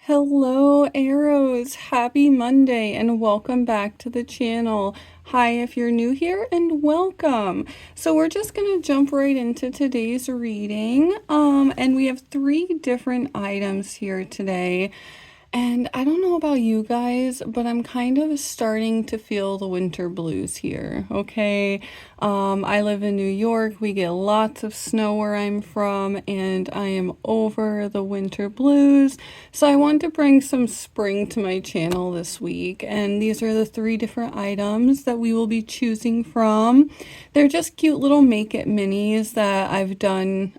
Hello, arrows. Happy Monday and welcome back to the channel. Hi if you're new here and welcome. So we're just going to jump right into today's reading. And we have three different items here today. And I don't know about you guys, but I'm kind of starting to feel the winter blues here, okay? I live in New York. We get lots of snow where I'm from, and I am over the winter blues. So I want to bring some spring to my channel this week, and these are the three different items that we will be choosing from. They're just cute little Make It minis that I've done.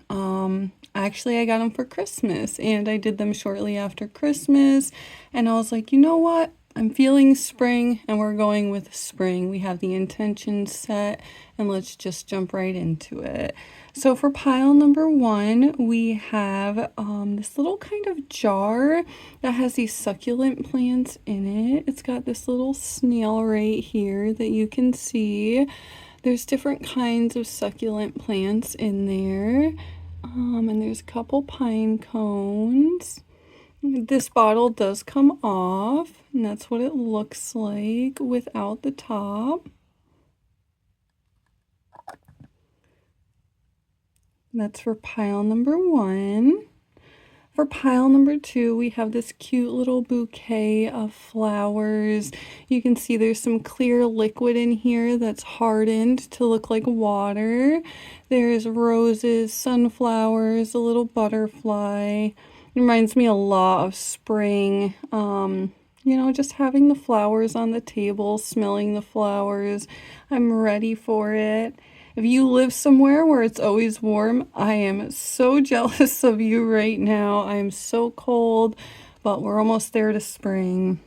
Actually, I got them for Christmas, and I did them shortly after Christmas, and I was like, you know what? I'm feeling spring, and we're going with spring. We have the intention set, and let's just jump right into it. So for pile number one, we have this little kind of jar that has these succulent plants in it. It's got this little snail right here that you can see. There's different kinds of succulent plants in there. And there's a couple pine cones. This bottle does come off, and that's what it looks like without the top. That's for pile number one. For pile number two, we have this cute little bouquet of flowers. You can see there's some clear liquid in here that's hardened to look like water. There's roses, sunflowers, a little butterfly. It reminds me a lot of spring. You know, just having the flowers on the table, smelling the flowers. I'm ready for it. If you live somewhere where it's always warm, I am so jealous of you right now. I am so cold, but we're almost there to spring.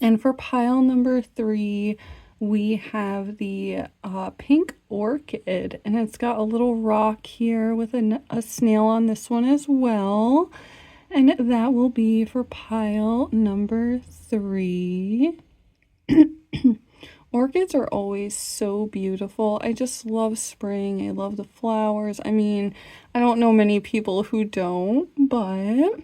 And for pile number three, we have the pink orchid, and it's got a little rock here with a snail on this one as well. And that will be for pile number three. Orchids are always so beautiful. I just love spring. I love the flowers. I mean, I don't know many people who don't, but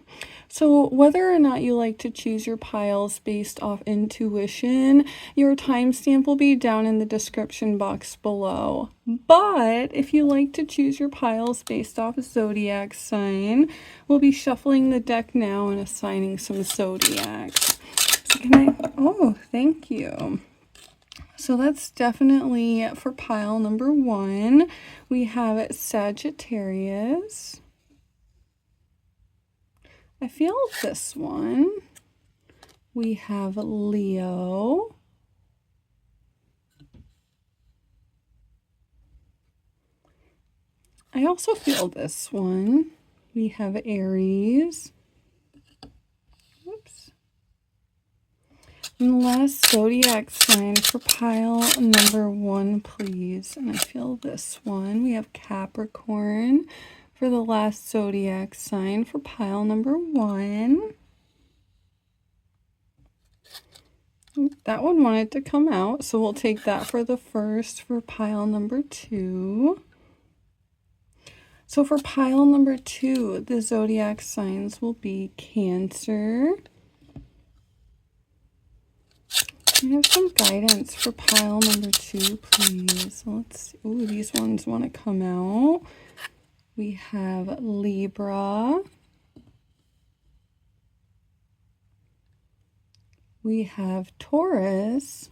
so whether or not you like to choose your piles based off intuition, your timestamp will be down in the description box below. But if you like to choose your piles based off a zodiac sign, we'll be shuffling the deck now and assigning some zodiacs. So oh, thank you. So that's definitely for pile number one. We have Sagittarius. I feel this one. We have Leo. I also feel this one. We have Aries. Whoops. And the last zodiac sign for pile number one, please. And I feel this one. We have Capricorn for the last zodiac sign for pile number one. That one wanted to come out, so we'll take that for the first for pile number two. So for pile number two, the zodiac signs will be Cancer. I have some guidance for pile number two, please. Let's see. Ooh, these ones want to come out. We have Libra. We have Taurus.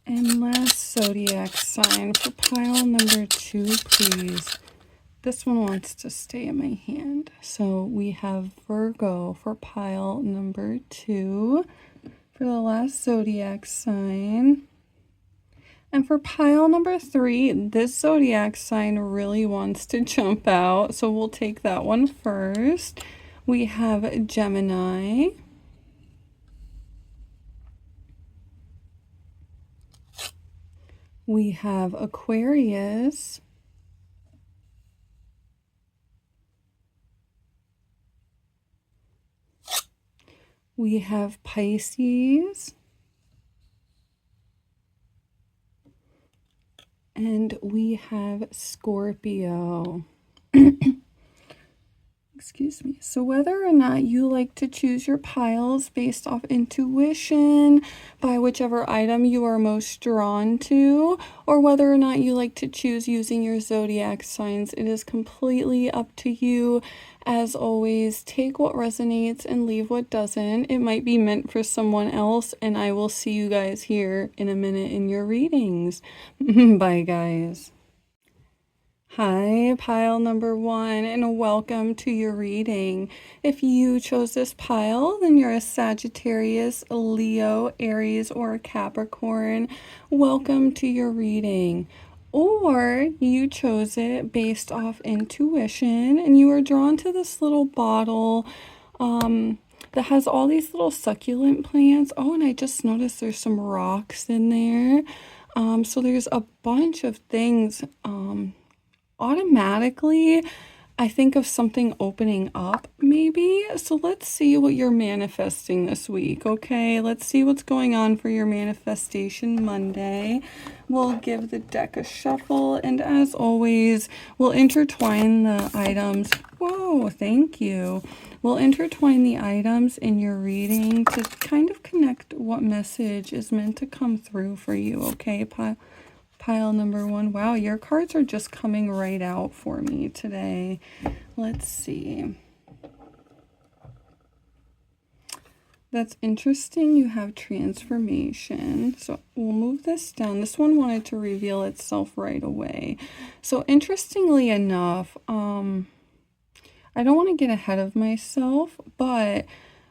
And last zodiac sign for pile number two, please. This one wants to stay in my hand. So we have Virgo for pile number two for the last zodiac sign. And for pile number three, this zodiac sign really wants to jump out. So we'll take that one first. We have Gemini. We have Aquarius. We have Pisces. And we have Scorpio. excuse me. So whether or not you like to choose your piles based off intuition, by whichever item you are most drawn to, or whether or not you like to choose using your zodiac signs, it is completely up to you. As always, take what resonates and leave what doesn't. It might be meant for someone else, and I will see you guys here in a minute in your readings. Bye, guys. Hi, pile number 1, and welcome to your reading. If you chose this pile, then you're a Sagittarius, a Leo, Aries, or a Capricorn. Welcome to your reading. Or you chose it based off intuition, and you were drawn to this little bottle that has all these little succulent plants. Oh, and I just noticed there's some rocks in there. So there's a bunch of things. Automatically, I think of something opening up, maybe. So let's see what you're manifesting this week, okay? Let's see what's going on for your Manifestation Monday. We'll give the deck a shuffle, and as always, we'll intertwine the items. Whoa, thank you. We'll intertwine the items in your reading to kind of connect what message is meant to come through for you, okay? Pile number 1. Wow, your cards are just coming right out for me today. Let's see. That's interesting. You have transformation. So we'll move this down. This one wanted to reveal itself right away. So interestingly enough, I don't want to get ahead of myself, but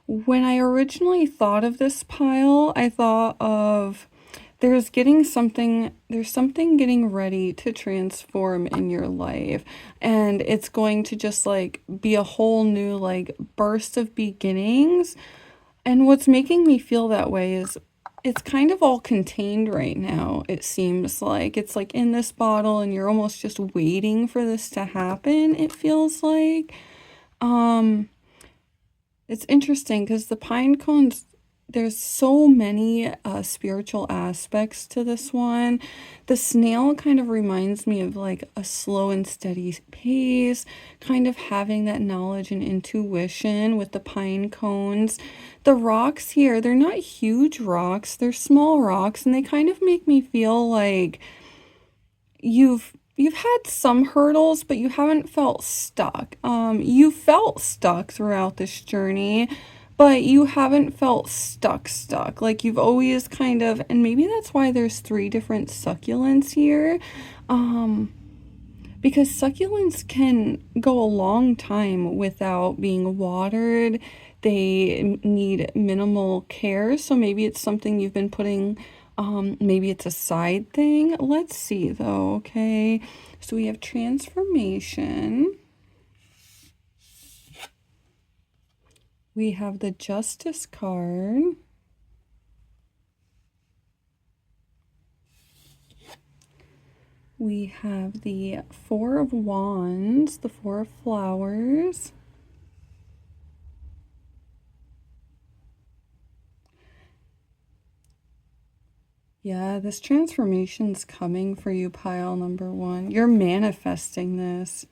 when I originally thought of this pile, I thought of there's something getting ready to transform in your life, and it's going to just like be a whole new like burst of beginnings. And what's making me feel that way is it's kind of all contained right now. It seems like it's like in this bottle and you're almost just waiting for this to happen. It feels like it's interesting because the pine cones, there's so many spiritual aspects to this one. The snail kind of reminds me of like a slow and steady pace, kind of having that knowledge and intuition with the pine cones. The rocks here, they're not huge rocks, they're small rocks, and they kind of make me feel like you've had some hurdles, but you haven't felt stuck. You felt stuck throughout this journey, but you haven't felt stuck. Like you've always kind of, and maybe that's why there's 3 different succulents here. Because succulents can go a long time without being watered. They need minimal care. So maybe it's something you've been putting, maybe it's a side thing. Let's see though, okay? So we have transformation. We have the Justice card. We have the 4 of Wands, the 4 of Flowers. Yeah, this transformation's coming for you, pile number 1. You're manifesting this.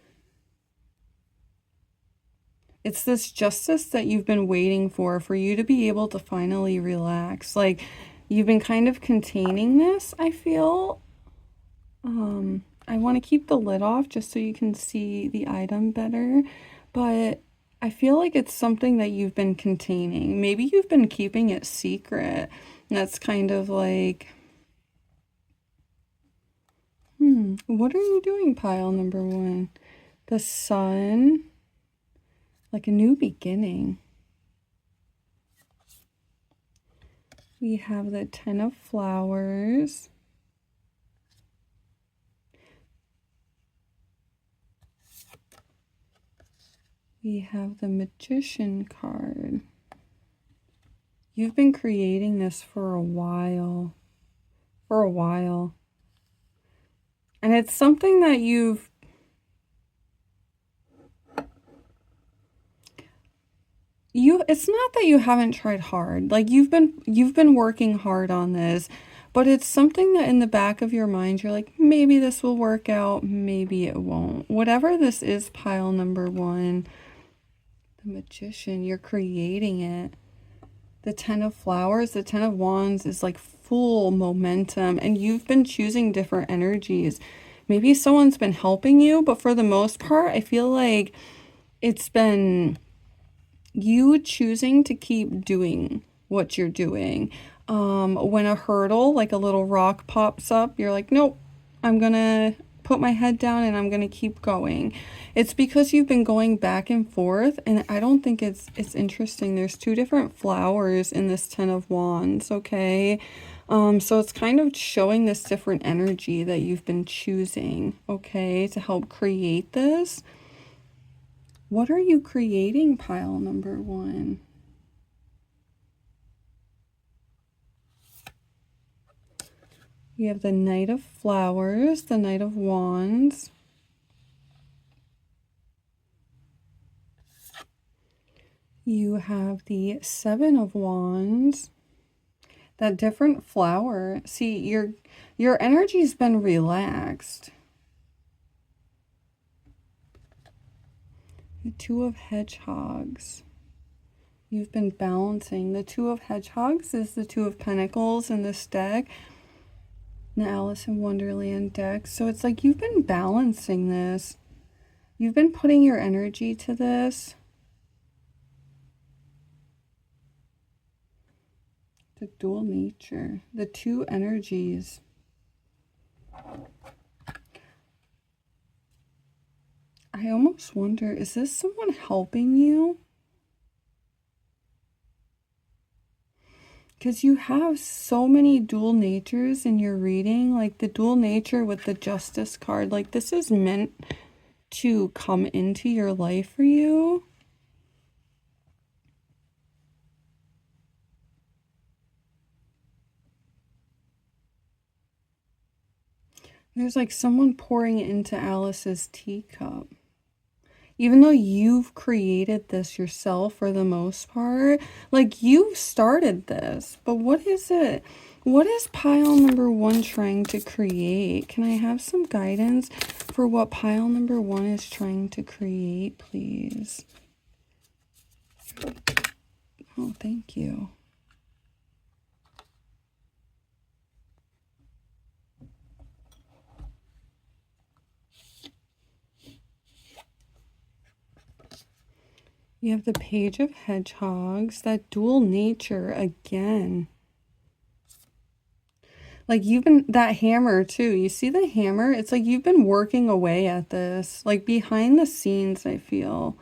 It's this justice that you've been waiting for you to be able to finally relax. Like, you've been kind of containing this, I feel. I want to keep the lid off just so you can see the item better. But I feel like it's something that you've been containing. Maybe you've been keeping it secret. And that's kind of like, what are you doing, pile number 1? The Sun. Like a new beginning. We have the 10 of Flowers. We have the Magician card. You've been creating this for a while. And it's something that it's not that you haven't tried hard. Like you've been working hard on this, but it's something that in the back of your mind you're like, maybe this will work out, maybe it won't. Whatever this is, pile number 1, The Magician, you're creating it. The Ten of Flowers, the Ten of Wands is like full momentum, and you've been choosing different energies. Maybe someone's been helping you, but for the most part, I feel like it's been you choosing to keep doing what you're doing. When a hurdle, like a little rock pops up, you're like, nope, I'm gonna put my head down and I'm gonna keep going. It's because you've been going back and forth, and I don't think it's interesting. There's two different flowers in this Ten of Wands, okay? So it's kind of showing this different energy that you've been choosing, okay, to help create this. What are you creating, pile number one? You have the Knight of Flowers, the Knight of Wands. You have the Seven of Wands. That different flower. See, your energy's been relaxed. The Two of Hedgehogs. You've been balancing. The Two of Hedgehogs is the Two of Pentacles in this deck. The Alice in Wonderland deck. So it's like you've been balancing this. You've been putting your energy to this. The dual nature. The two energies. I almost wonder, is this someone helping you? Because you have so many dual natures in your reading, like the dual nature with the Justice card. Like this is meant to come into your life for you. There's like someone pouring into Alice's teacup. Even though you've created this yourself for the most part, like you've started this, but what is it? What is pile number one trying to create? Can I have some guidance for what pile number one is trying to create, please? Oh, thank you. You have the Page of Hedgehogs, that dual nature again. Like you've been, that hammer too. You see the hammer? It's like you've been working away at this, like behind the scenes, I feel.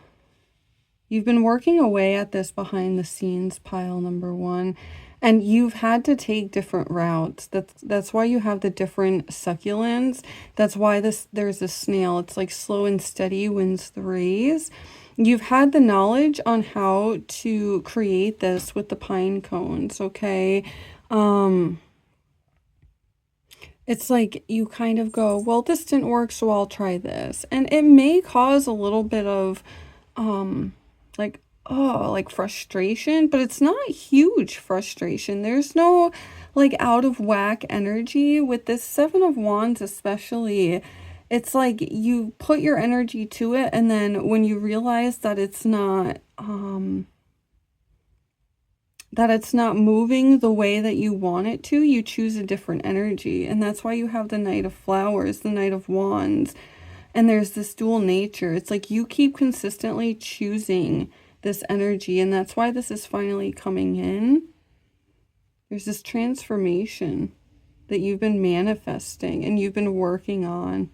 You've been working away at this behind the scenes, pile number one. And you've had to take different routes. That's why you have the different succulents. That's why there's a snail. It's like slow and steady wins the race. You've had the knowledge on how to create this with the pine cones, okay? It's like you kind of go, well, this didn't work, so I'll try this. And it may cause a little bit of, like frustration, but it's not huge frustration. There's no, like, out of whack energy. With this Seven of Wands especially, it's like you put your energy to it, and then when you realize that it's not moving the way that you want it to, you choose a different energy. And that's why you have the Knight of Flowers, the Knight of Wands, and there's this dual nature. It's like you keep consistently choosing this energy, and that's why this is finally coming in. There's this transformation that you've been manifesting and you've been working on.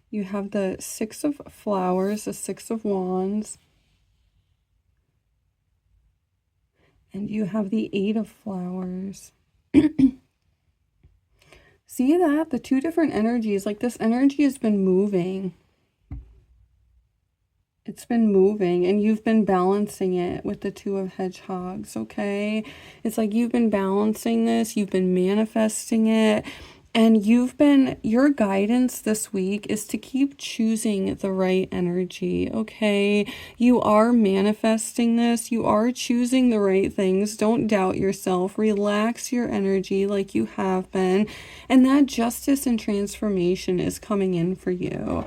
You have the Six of Flowers, the Six of Wands. And you have the Eight of Flowers. See that? The two different energies. Like this energy has been moving. It's been moving, and you've been balancing it with the Two of Hedgehogs, okay? It's like you've been balancing this. You've been manifesting it. And your guidance this week is to keep choosing the right energy, okay? You are manifesting this. You are choosing the right things. Don't doubt yourself. Relax your energy like you have been. And that justice and transformation is coming in for you.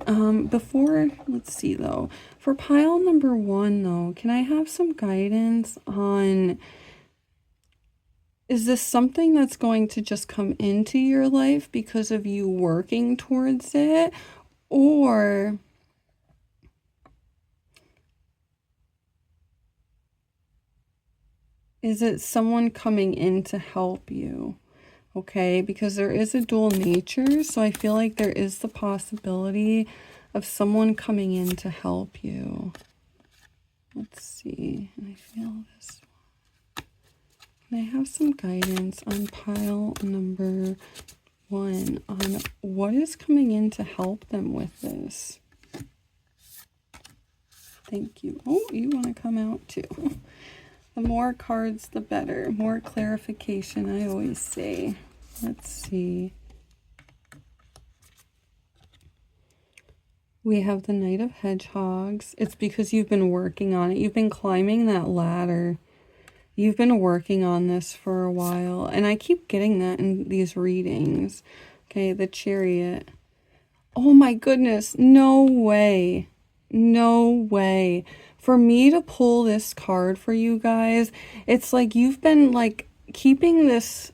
Let's see though. For pile number 1 though, can I have some guidance on... Is this something that's going to just come into your life because of you working towards it? Or is it someone coming in to help you? Okay, because there is a dual nature, so I feel like there is the possibility of someone coming in to help you. Let's see. And I feel this. Can I have some guidance on pile number 1 on what is coming in to help them with this? Thank you. Oh, you want to come out too. The more cards, the better. More clarification, I always say. Let's see. We have the Knight of Hedgehogs. It's because you've been working on it. You've been climbing that ladder. You've been working on this for a while. And I keep getting that in these readings. Okay, the Chariot. Oh my goodness. No way. No way. For me to pull this card for you guys, it's like you've been like keeping this...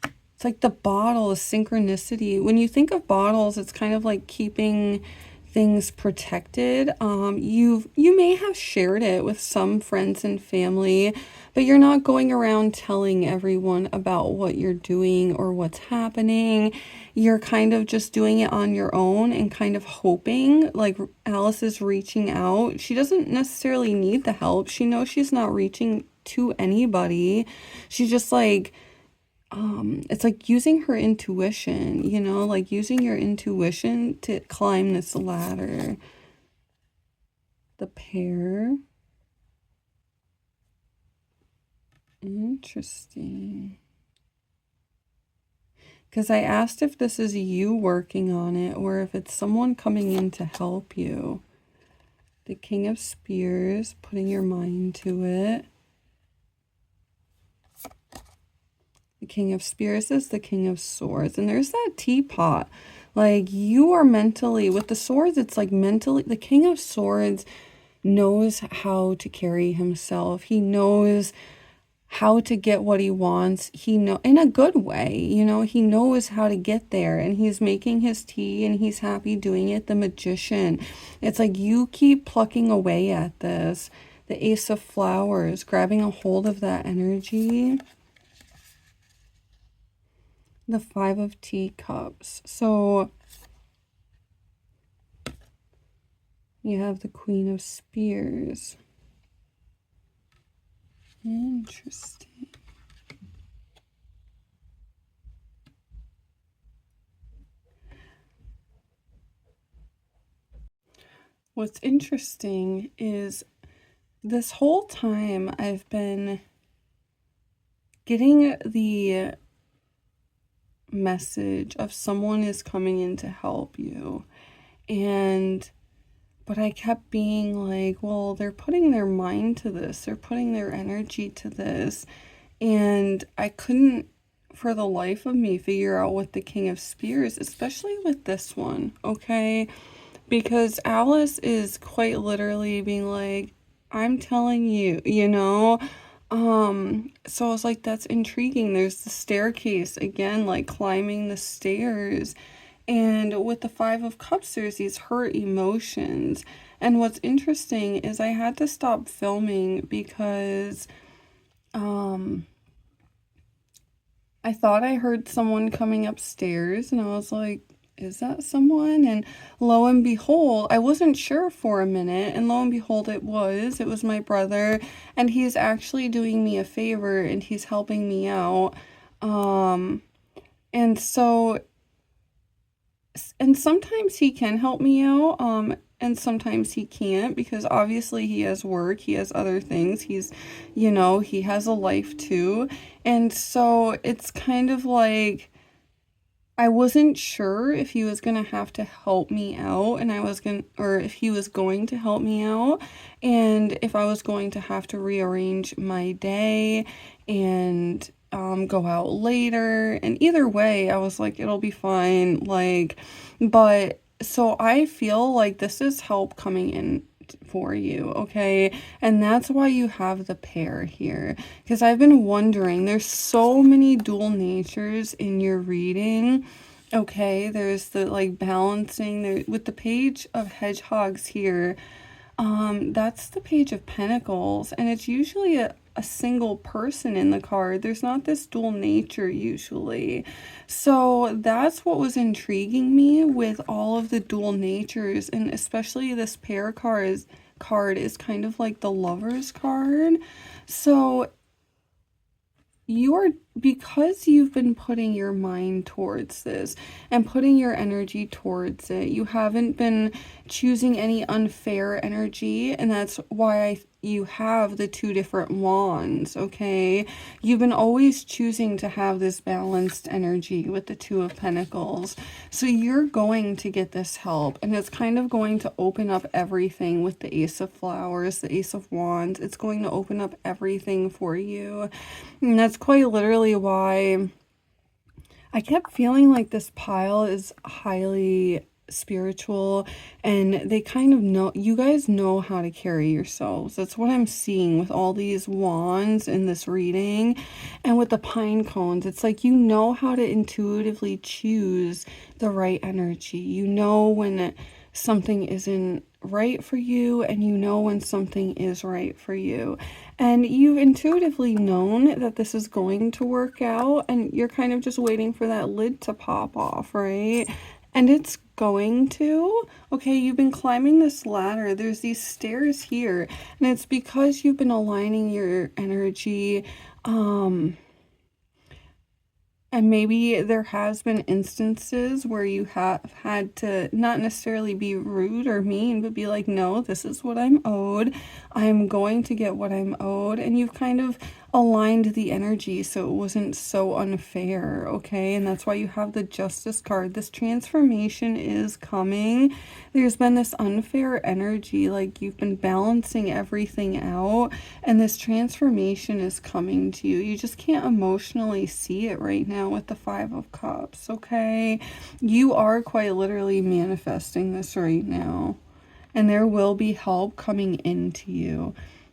It's like the bottle, the synchronicity. When you think of bottles, it's kind of like keeping things protected. You may have shared it with some friends and family, but you're not going around telling everyone about what you're doing or what's happening. You're kind of just doing it on your own and kind of hoping. Like Alice is reaching out. She doesn't necessarily need the help. She knows she's not reaching to anybody. She's just like... it's like using her intuition, you know, like using your intuition to climb this ladder. The Pair. Interesting. Because I asked if this is you working on it or if it's someone coming in to help you. The King of Spears, putting your mind to it. The King of Spears is the King of Swords. And there's that teapot. Like, you are mentally... With the swords, it's like mentally... The King of Swords knows how to carry himself. He knows how to get what he wants. In a good way, you know. He knows how to get there. And he's making his tea and he's happy doing it. The Magician. It's like you keep plucking away at this. The Ace of Flowers. Grabbing a hold of that energy. The Five of Teacups. So you have the Queen of Spears. Interesting. What's interesting is this whole time I've been getting the message of someone is coming in to help you, but I kept being like, well, they're putting their mind to this, they're putting their energy to this, and I couldn't for the life of me figure out what the King of Spears, especially with this one, okay? Because Alice is quite literally being like, I'm telling you, you know. So I was like, that's intriguing. There's the staircase again, like climbing the stairs. And with the Five of Cups, there's these hurt emotions. And what's interesting is I had to stop filming because I thought I heard someone coming upstairs and I was like, is that someone? And lo and behold, I wasn't sure for a minute, and lo and behold, it was my brother, and he's actually doing me a favor and he's helping me out. And sometimes he can help me out. and sometimes he can't, because obviously he has work, he has other things, he's, you know, he has a life too. And so it's kind of like, I wasn't sure if he was gonna have to help me out, and or if he was going to help me out, and if I was going to have to rearrange my day and go out later. And either way, I was like, it'll be fine. Like, but so I feel like this is help coming in for you, okay? And that's why you have the pair here, because I've been wondering, there's so many dual natures in your reading. Okay, there's the like balancing there with the page of hedgehogs here. That's the page of pentacles, and it's usually a single person in the card. There's not this dual nature usually. So that's what was intriguing me with all of the dual natures, and especially this pair card is kind of like the Lover's card. So because you've been putting your mind towards this and putting your energy towards it, you haven't been choosing any unfair energy, and that's why you have the two different wands, okay? You've been always choosing to have this balanced energy with the Two of Pentacles. So you're going to get this help, and it's kind of going to open up everything with the Ace of Flowers, the Ace of Wands. It's going to open up everything for you. And that's quite literally why I kept feeling like this pile is highly spiritual, and they kind of know, you guys know how to carry yourselves. That's what I'm seeing with all these wands in this reading. And with the pine cones, it's like you know how to intuitively choose the right energy. You know when something isn't right for you, and you know when something is right for you, and you've intuitively known that this is going to work out, and you're kind of just waiting for that lid to pop off, right? And it's going to. Okay, you've been climbing this ladder. There's these stairs here, and it's because you've been aligning your energy. And maybe there has been instances where you have had to not necessarily be rude or mean, but be like, no, this is what I'm owed. I'm going to get what I'm owed. And you've kind of aligned the energy so it wasn't so unfair, okay? And that's why you have the Justice card. This transformation is coming. There's been this unfair energy, like you've been balancing everything out, and this transformation is coming to you. You just can't emotionally see it right now with the Five of Cups, okay? You are quite literally manifesting this right now, and there will be help coming into you.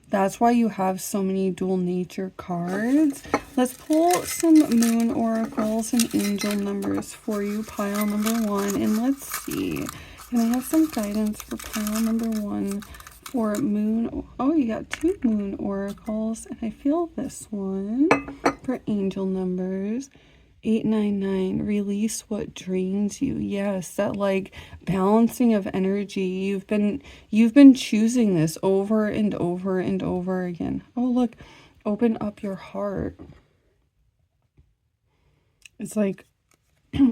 That's why you have so many dual nature cards. Let's pull some moon oracles and angel numbers for you, pile number one, and let's see. Can I have some guidance for pile number one for moon? Oh, you got two moon oracles, and I feel this one for angel numbers. 899, release what drains you. Yes, that like balancing of energy. You've been choosing this over and over and over again. Oh, look, open up your heart. It's like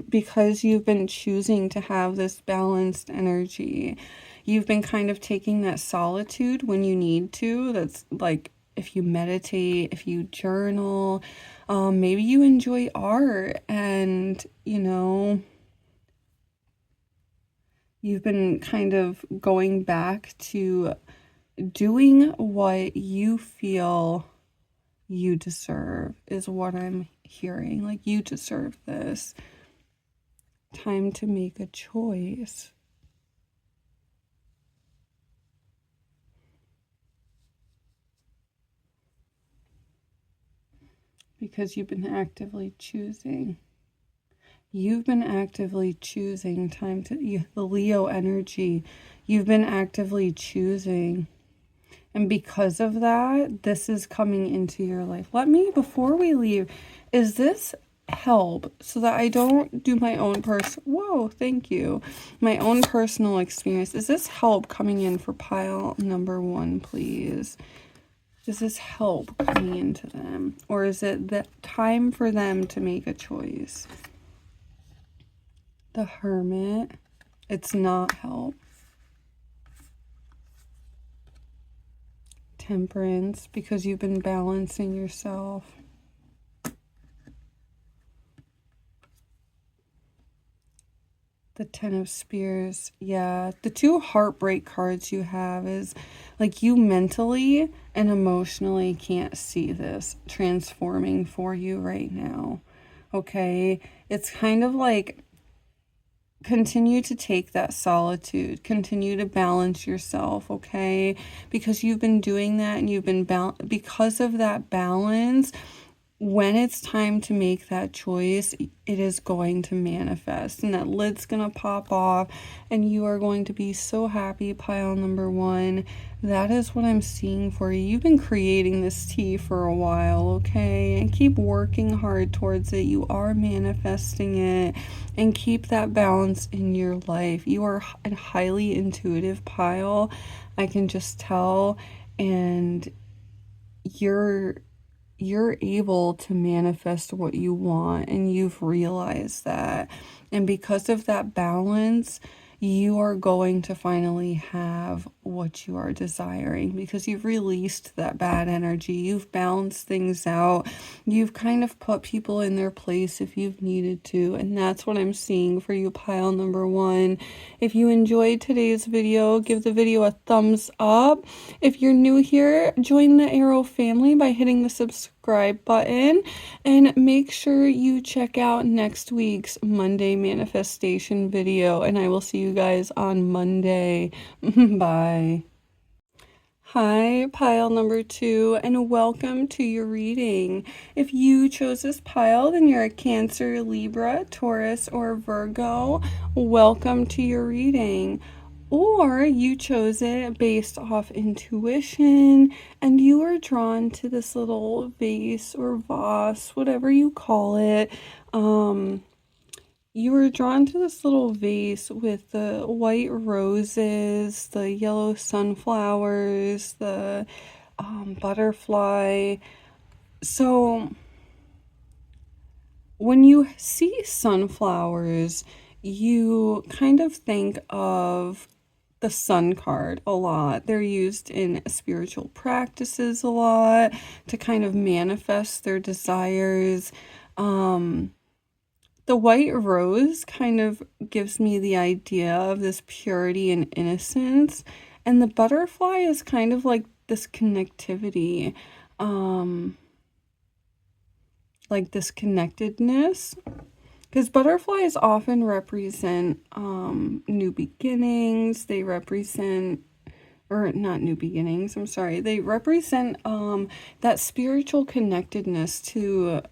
because you've been choosing to have this balanced energy, you've been kind of taking that solitude when you need to. That's like if you meditate, if you journal, maybe you enjoy art, and you know, you've been kind of going back to doing what you feel you deserve, is what I'm hearing. Like, you deserve this. Time to make a choice. Because you've been actively choosing. You've been actively choosing time to, the Leo energy. You've been actively choosing. And because of that, this is coming into your life. Let me, before we leave, is this help so that I don't do my own whoa, thank you. My own personal experience. Is this help coming in for pile number one, please? Is this help coming into them? Or is it the time for them to make a choice? The Hermit. It's not help. Temperance, because you've been balancing yourself. The Ten of Spears. Yeah, the two heartbreak cards you have is like you mentally and emotionally can't see this transforming for you right now. Okay, it's kind of like continue to take that solitude, continue to balance yourself, okay? Because you've been doing that and you've been because of that balance. When it's time to make that choice, it is going to manifest and that lid's going to pop off and you are going to be so happy, pile number one. That is what I'm seeing for you. You've been creating this tea for a while, okay? And keep working hard towards it. You are manifesting it, and keep that balance in your life. You are a highly intuitive pile. I can just tell, and you're able to manifest what you want, and you've realized that. And because of that balance, you are going to finally have what you are desiring, because you've released that bad energy. You've balanced things out. You've kind of put people in their place if you've needed to. And that's what I'm seeing for you, pile number one. If you enjoyed today's video, give the video a thumbs up. If you're new here, join the Arrow family by hitting the subscribe button, and make sure you check out next week's Monday manifestation video, and I will see you guys on Monday. Bye. Hi, pile number two, and welcome to your reading. If you chose this pile, then you're a Cancer, Libra, Taurus, or Virgo. Welcome to your reading. Or you chose it based off intuition and you were drawn to this little vase or vase, whatever you call it. You were drawn to this little vase with the white roses, the yellow sunflowers, the butterfly. So when you see sunflowers, you kind of think of the sun card a lot. They're used in spiritual practices a lot to kind of manifest their desires. The white rose kind of gives me the idea of this purity and innocence, and the butterfly is kind of like this connectivity, like this connectedness. Because butterflies often represent new beginnings. They represent, or not new beginnings, I'm sorry. They represent that spiritual connectedness to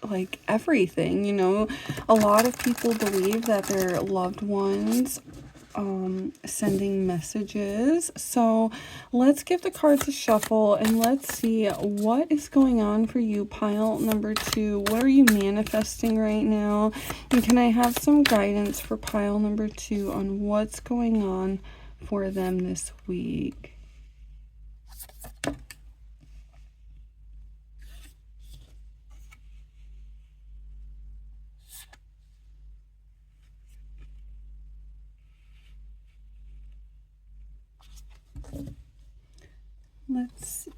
like everything, you know. A lot of people believe that their loved ones sending messages. So let's give the cards a shuffle and let's see what is going on for you, pile number two. What are you manifesting right now? And can I have some guidance for pile number two on what's going on for them this week? Let's see.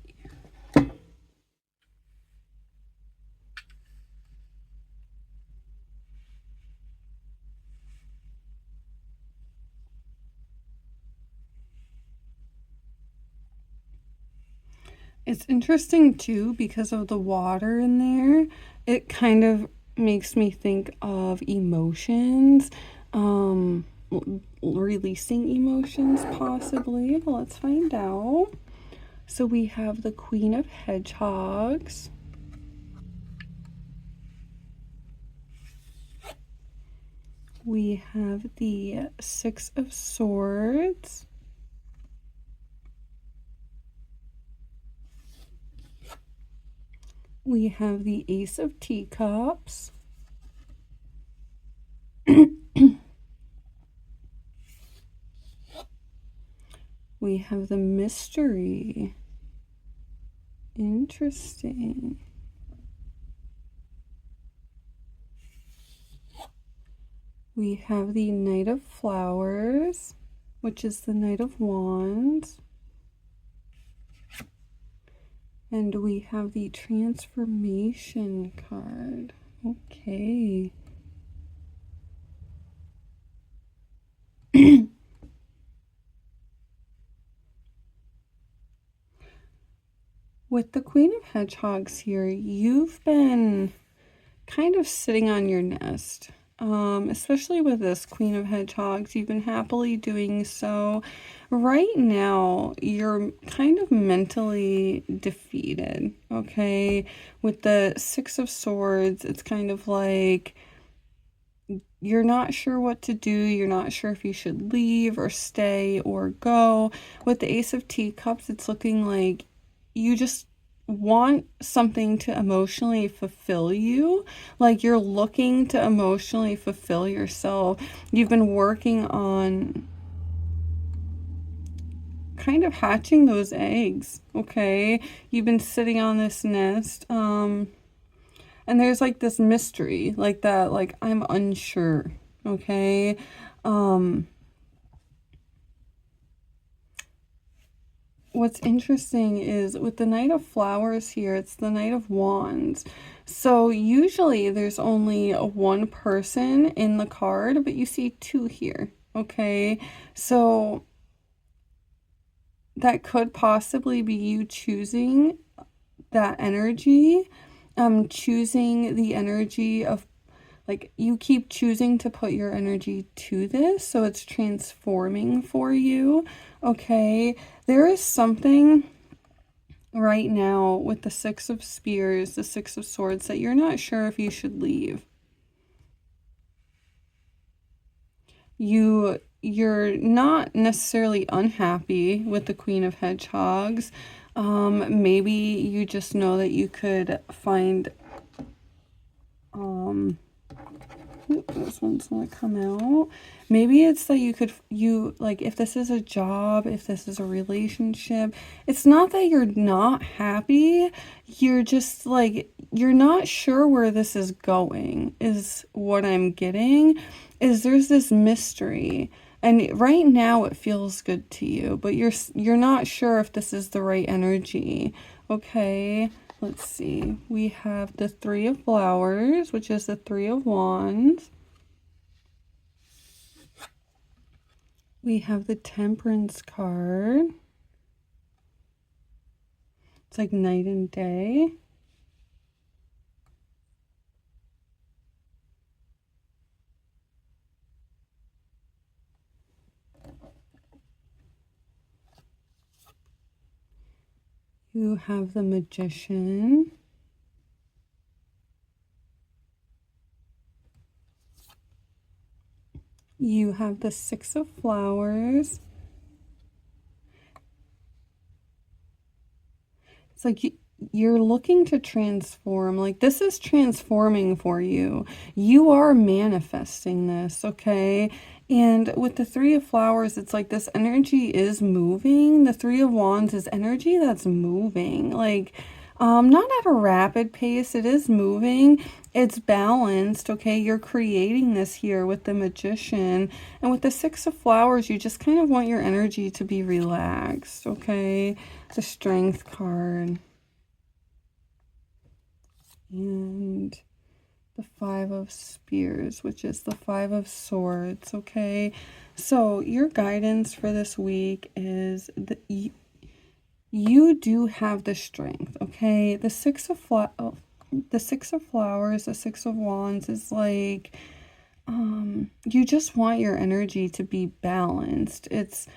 It's interesting too because of the water in there. It kind of makes me think of emotions, releasing emotions possibly, but let's find out. So we have the Queen of Hedgehogs. We have the Six of Swords. We have the Ace of Teacups. We have the Mystery. Interesting. We have the Knight of Flowers, which is the Knight of Wands. And we have the transformation card. Okay. With the Queen of Hedgehogs here, you've been kind of sitting on your nest. Especially with this Queen of Hedgehogs, you've been happily doing so. Right now, you're kind of mentally defeated, okay? With the Six of Swords, it's kind of like you're not sure what to do. You're not sure if you should leave or stay or go. With the Ace of Teacups, it's looking like you just want something to emotionally fulfill you. Like you're looking to emotionally fulfill yourself. You've been working on kind of hatching those eggs, okay? You've been sitting on this nest, and there's like this mystery, like that, like I'm unsure, okay? What's interesting is with the Knight of Flowers here, it's the Knight of Wands. So usually there's only one person in the card, but you see two here, okay? So that could possibly be you choosing that energy, choosing the energy of, like, you keep choosing to put your energy to this, so it's transforming for you, okay? There is something right now with the Six of Spears, the Six of Swords, that you're not sure if you should leave. You're not necessarily unhappy with the Queen of Hedgehogs. Maybe you just know that you could find, this one's gonna come out. Maybe it's that you like, if this is a job, if this is a relationship, it's not that you're not happy. You're just like, you're not sure where this is going, is what I'm getting. Is there's this mystery. And right now it feels good to you, but you're not sure if this is the right energy. Okay, let's see. We have the Three of Flowers, which is the Three of Wands. We have the Temperance card. It's like night and day. You have the Magician. You have the Six of Flowers. It's like you're looking to transform. Like this is transforming for you. You are manifesting this, okay? And with the Three of Flowers, it's like this energy is moving. The Three of Wands is energy that's moving. Like, not at a rapid pace. It is moving. It's balanced, okay? You're creating this here with the Magician. And with the Six of Flowers, you just kind of want your energy to be relaxed, okay? The Strength card. And the Five of Spears, which is the Five of Swords, okay? So your guidance for this week is that you do have the strength, okay? The Six of Flowers, the Six of Wands is like, you just want your energy to be balanced. It's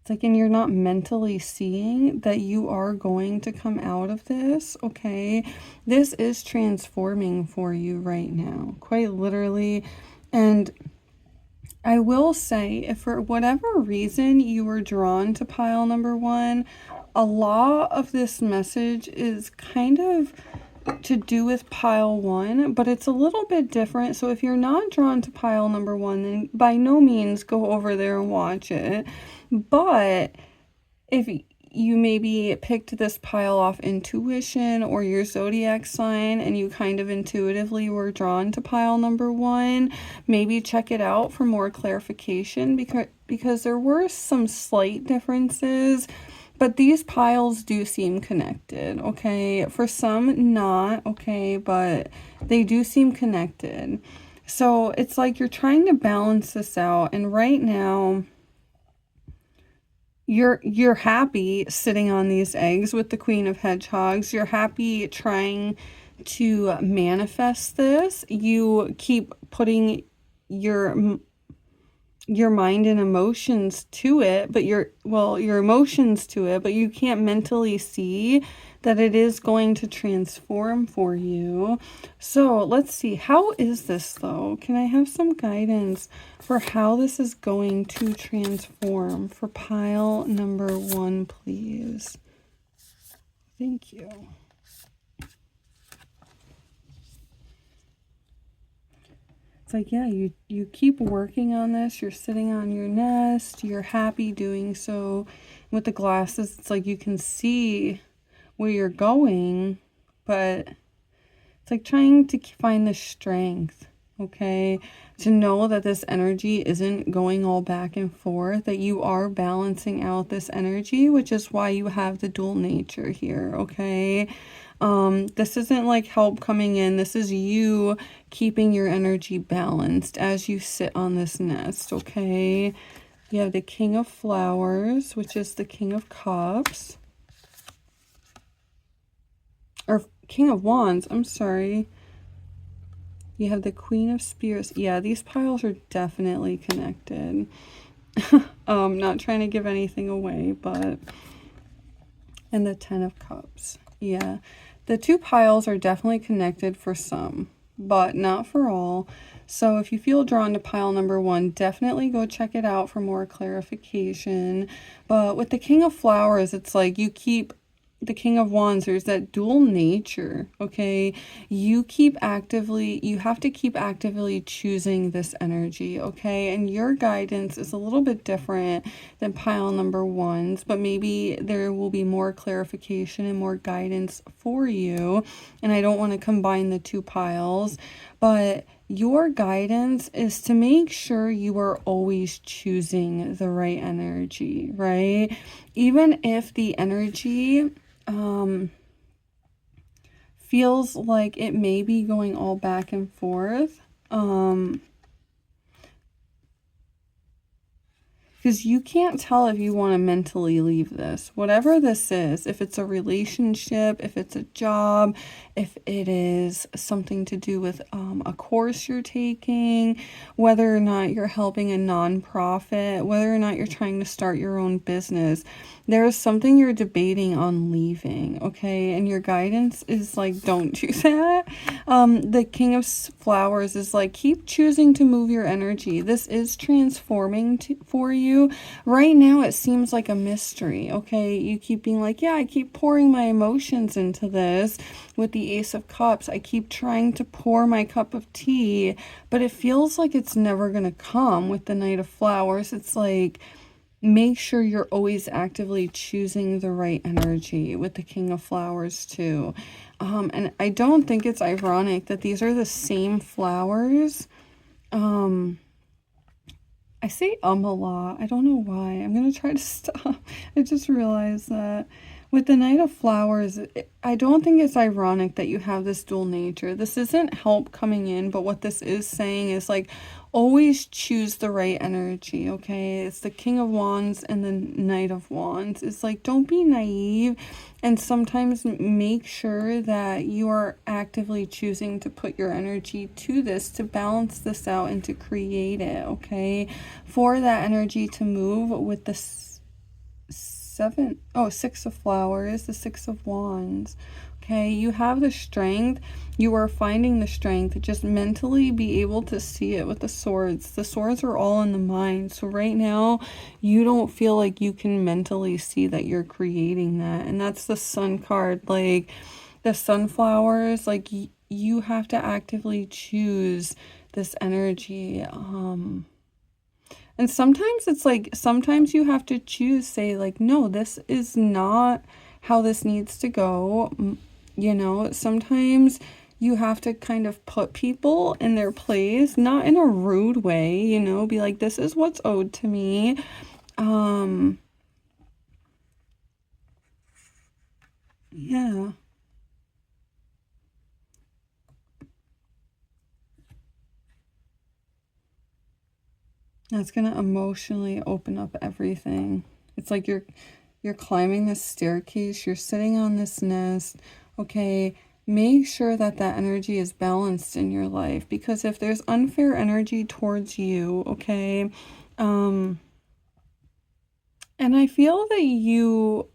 like, and you're not mentally seeing that you are going to come out of this, okay? This is transforming for you right now, quite literally. And I will say, if for whatever reason you were drawn to pile number one, a lot of this message is kind of to do with pile one, but it's a little bit different. So if you're not drawn to pile number one, then by no means go over there and watch it. But if you maybe picked this pile off intuition or your zodiac sign, and you kind of intuitively were drawn to pile number 1, maybe check it out for more clarification, because there were some slight differences, but these piles do seem connected, okay? For some, not, okay, but they do seem connected. So it's like you're trying to balance this out, and right now you're happy sitting on these eggs with the Queen of Hedgehogs. You're happy trying to manifest this. You keep putting your mind and emotions to it, but your emotions to it, but you can't mentally see that it is going to transform for you. So let's see, how is this though? Can I have some guidance for how this is going to transform for pile number 1, please? Thank you. It's like, yeah, you keep working on this. You're sitting on your nest. You're happy doing so. With the glasses, it's like you can see where you're going, but it's like trying to find the strength, okay, to know that this energy isn't going all back and forth, that you are balancing out this energy, which is why you have the dual nature here, okay? This isn't like help coming in. This is you keeping your energy balanced as you sit on this nest, okay? You have the King of Flowers, which is the King of Cups. Or King of Wands, I'm sorry. You have the Queen of Spears. Yeah, these piles are definitely connected. Not trying to give anything away, but... And the 10 of Cups. Yeah, the 2 piles are definitely connected for some, but not for all. So if you feel drawn to pile number 1, definitely go check it out for more clarification. But with the King of Flowers, it's like you keep the King of Wands, there's that dual nature, okay? You have to keep actively choosing this energy, okay? And your guidance is a little bit different than pile number 1's, but maybe there will be more clarification and more guidance for you. And I don't want to combine the 2 piles, but your guidance is to make sure you are always choosing the right energy, right? Even if the energy feels like it may be going all back and forth, because you can't tell if you want to mentally leave this. Whatever this is, if it's a relationship, if it's a job, if it is something to do with a course you're taking, whether or not you're helping a nonprofit, whether or not you're trying to start your own business, there is something you're debating on leaving, okay? And your guidance is like, don't do that. The King of Flowers is like, keep choosing to move your energy. This is transforming for you. Right now, it seems like a mystery, okay? You keep being like, yeah, I keep pouring my emotions into this. With the Ace of Cups, I keep trying to pour my cup of tea, but it feels like it's never going to come. With the Knight of Flowers, it's like, make sure you're always actively choosing the right energy with the King of Flowers too. And I don't think it's ironic that these are the same flowers. I say a lot. I don't know why. I'm going to try to stop. I just realized that. With the Knight of Flowers, I don't think it's ironic that you have this dual nature. This isn't help coming in, but what this is saying is like, always choose the right energy, okay? It's the King of Wands and the Knight of Wands. It's like, don't be naive, and sometimes make sure that you are actively choosing to put your energy to this, to balance this out and to create it, okay? For that energy to move with the 6 of Flowers, the 6 of Wands. Okay, you have the strength. You are finding the strength. Just mentally be able to see it with the swords. The swords are all in the mind. So right now, you don't feel like you can mentally see that you're creating that. And that's the Sun card. Like, the sunflowers, like, you have to actively choose this energy. And sometimes it's like, sometimes you have to choose, say, like, no, this is not how this needs to go. You know, sometimes you have to kind of put people in their place, not in a rude way, you know, be like, this is what's owed to me. Yeah. That's gonna emotionally open up everything. It's like you're climbing this staircase, you're sitting on this nest. Okay, make sure that that energy is balanced in your life, because if there's unfair energy towards you, okay, and I feel that you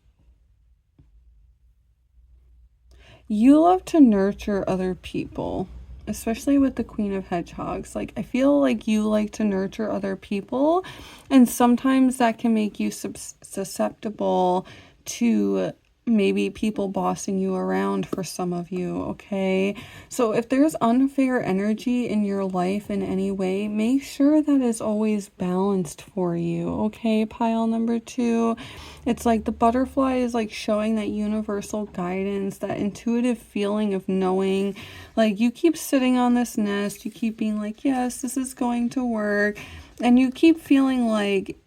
love to nurture other people, especially with the Queen of Hedgehogs. Like, I feel like you like to nurture other people, and sometimes that can make you susceptible to maybe people bossing you around for some of you, okay? So if there's unfair energy in your life in any way, make sure that is always balanced for you, okay? Pile number 2. It's like the butterfly is like showing that universal guidance, that intuitive feeling of knowing. Like, you keep sitting on this nest, you keep being like, yes, this is going to work. And you keep feeling like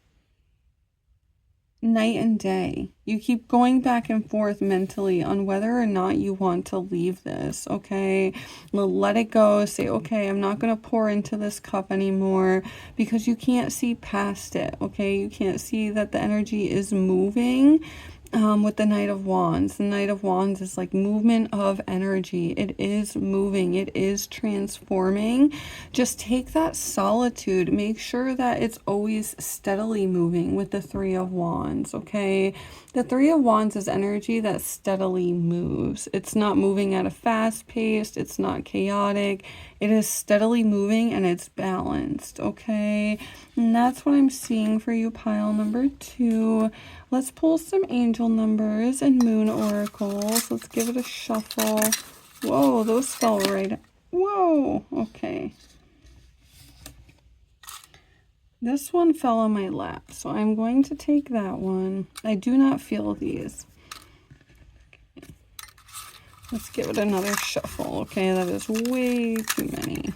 night and day. You keep going back and forth mentally on whether or not you want to leave this, okay? Let it go. Say, okay, I'm not going to pour into this cup anymore, because you can't see past it, okay? You can't see that the energy is moving. With the Knight of Wands. The Knight of Wands is like movement of energy. It is moving. It is transforming. Just take that solitude. Make sure that it's always steadily moving with the Three of Wands, okay? The Three of Wands is energy that steadily moves. It's not moving at a fast pace. It's not chaotic. It is steadily moving and it's balanced, okay? And that's what I'm seeing for you, pile number 2. Let's pull some angel numbers and moon oracles. Let's give it a shuffle. Whoa, those fell right. Whoa, okay. This one fell on my lap, so I'm going to take that one. I do not feel these. Okay. Let's give it another shuffle. Okay, that is way too many.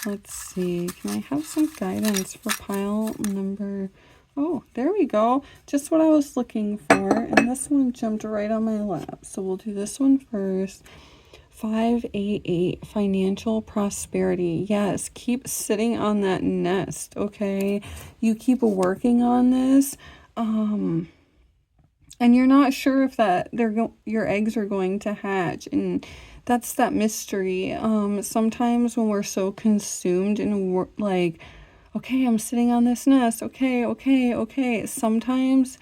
Let's see. Can I have some guidance for pile number... Oh, there we go. Just what I was looking for. And this one jumped right on my lap. So we'll do this one first. 588, financial prosperity. Yes, keep sitting on that nest, okay? You keep working on this. And you're not sure if that your eggs are going to hatch. And that's that mystery. Sometimes when we're so consumed and like, okay, I'm sitting on this nest. Okay. Sometimes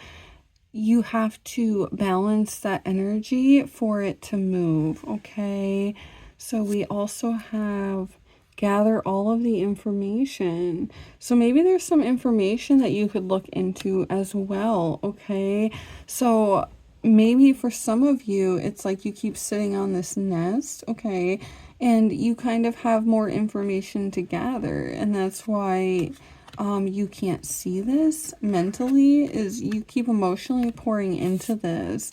you have to balance that energy for it to move, okay? So we also have gather all of the information. So maybe there's some information that you could look into as well, okay? So maybe for some of you, it's like you keep sitting on this nest, okay? And you kind of have more information to gather, and that's why you can't see this mentally, is you keep emotionally pouring into this,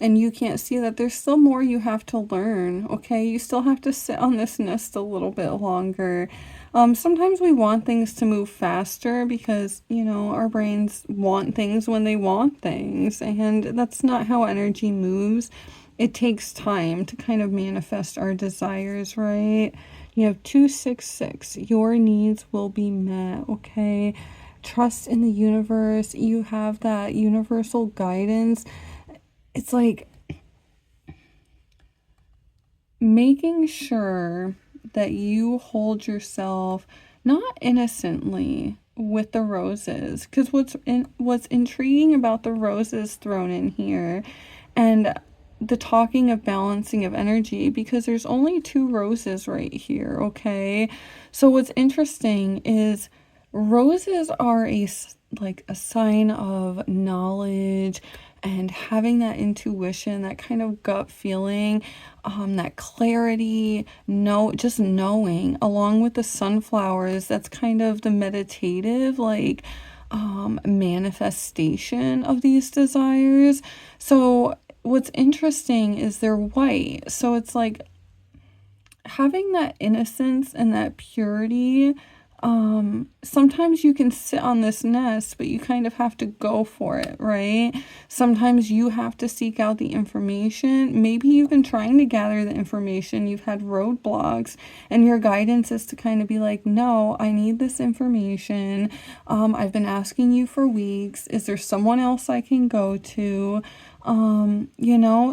and you can't see that there's still more you have to learn, okay? You still have to sit on this nest a little bit longer. Sometimes we want things to move faster because, you know, our brains want things when they want things, and that's not how energy moves. It takes time to kind of manifest our desires, right? You have 266. Your needs will be met, okay? Trust in the universe. You have that universal guidance. It's like making sure that you hold yourself not innocently with the roses, because what's intriguing about the roses thrown in here and the talking of balancing of energy, because there's only 2 roses right here, okay? So what's interesting is roses are like a sign of knowledge and having that intuition, that kind of gut feeling, that clarity, just knowing, along with the sunflowers. That's kind of the meditative, like, manifestation of these desires. So what's interesting is they're white. So it's like having that innocence and that purity. Sometimes you can sit on this nest, but you kind of have to go for it, right? Sometimes you have to seek out the information. Maybe you've been trying to gather the information, you've had roadblocks, and your guidance is to kind of be like, no, I need this information. I've been asking you for weeks. Is there someone else I can go to?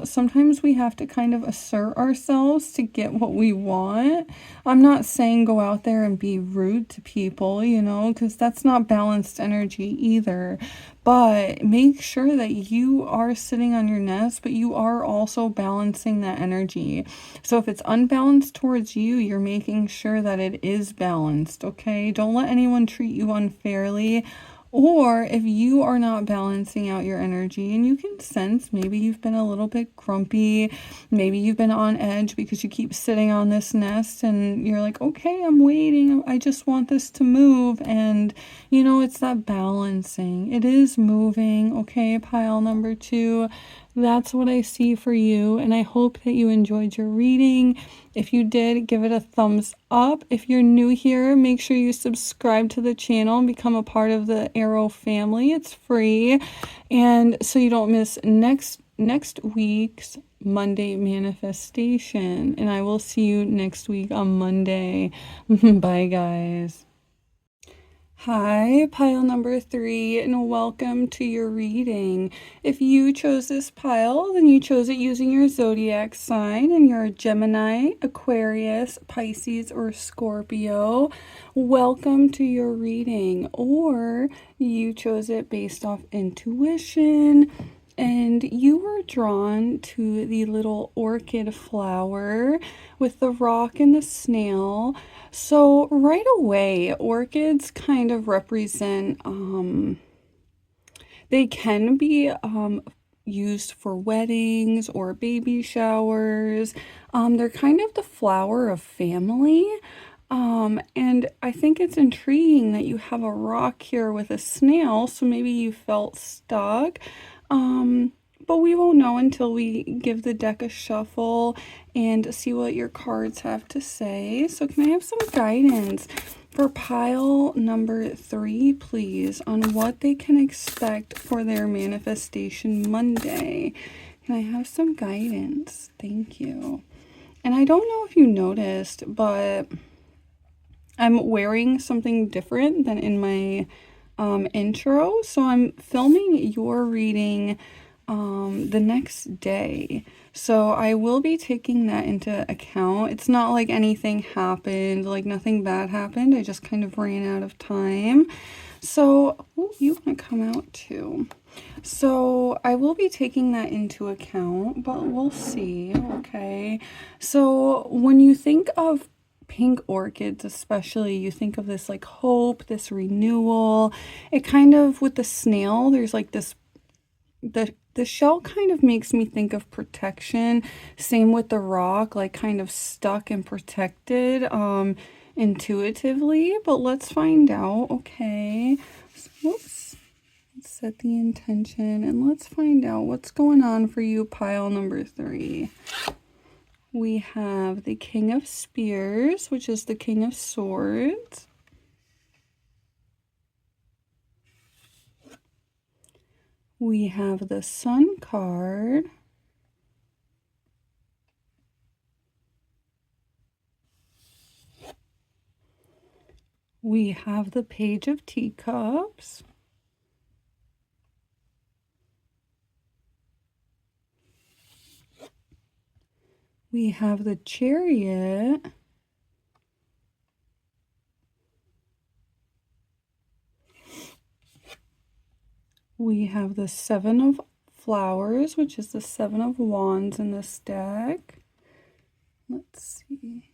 Sometimes we have to kind of assert ourselves to get what we want. I'm not saying go out there and be rude to people, because that's not balanced energy either. But make sure that you are sitting on your nest, but you are also balancing that energy. So if it's unbalanced towards you, you're making sure that it is balanced, okay? Don't let anyone treat you unfairly. Or if you are not balancing out your energy and you can sense maybe you've been a little bit grumpy, maybe you've been on edge because you keep sitting on this nest and you're like, okay, I'm waiting. I just want this to move. And, it's that balancing. It is moving. Okay, pile number 2. That's what I see for you, and I hope that you enjoyed your reading. If you did, give it a thumbs up. If you're new here, make sure you subscribe to the channel and become a part of the Arrow family. It's free, and so you don't miss next week's Monday manifestation. And I will see you next week on Monday. Bye, guys. Hi, pile number 3, and welcome to your reading. If you chose this pile, then you chose it using your zodiac sign, and you're a Gemini, Aquarius, Pisces, or Scorpio. Welcome to your reading. Or you chose it based off intuition, and you were drawn to the little orchid flower with the rock and the snail. So right away, orchids kind of represent, they can be used for weddings or baby showers. They're kind of the flower of family. And I think it's intriguing that you have a rock here with a snail, so maybe you felt stuck. But we won't know until we give the deck a shuffle and see what your cards have to say. So can I have some guidance for pile number 3, please, on what they can expect for their manifestation Monday? Can I have some guidance? Thank you. And I don't know if you noticed, but I'm wearing something different than in my intro. So I'm filming your reading the next day. So I will be taking that into account. It's not like anything happened, like nothing bad happened. I just kind of ran out of time. So, you want to come out too. So I will be taking that into account, but we'll see, okay? So when you think of pink orchids especially, you think of this like hope, this renewal. It kind of, with the snail, there's like this, the shell kind of makes me think of protection. Same with the rock, like kind of stuck and protected intuitively. But let's find out, okay? Whoops. Let's set the intention and let's find out what's going on for you, pile number 3. We have the King of Spears, which is the King of Swords. We have the Sun card. We have the Page of Teacups. We have the Chariot. We have the Seven of Flowers, which is the 7 of Wands in this deck. Let's see.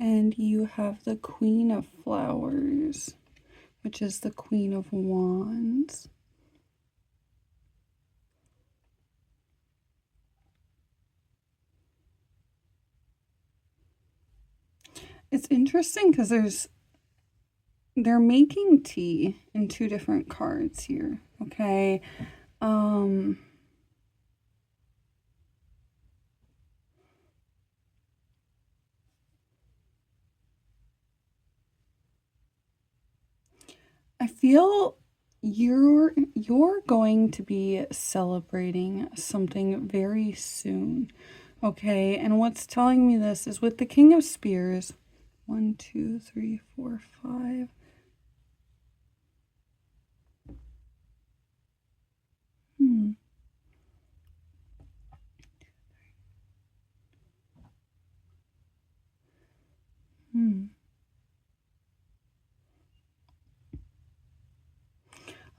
And you have the Queen of Flowers, which is the Queen of Wands. It's interesting because they're making tea in two different cards here, okay? I feel you're going to be celebrating something very soon, okay? And what's telling me this is with the King of Spears, 1, 2, 3, 4, 5.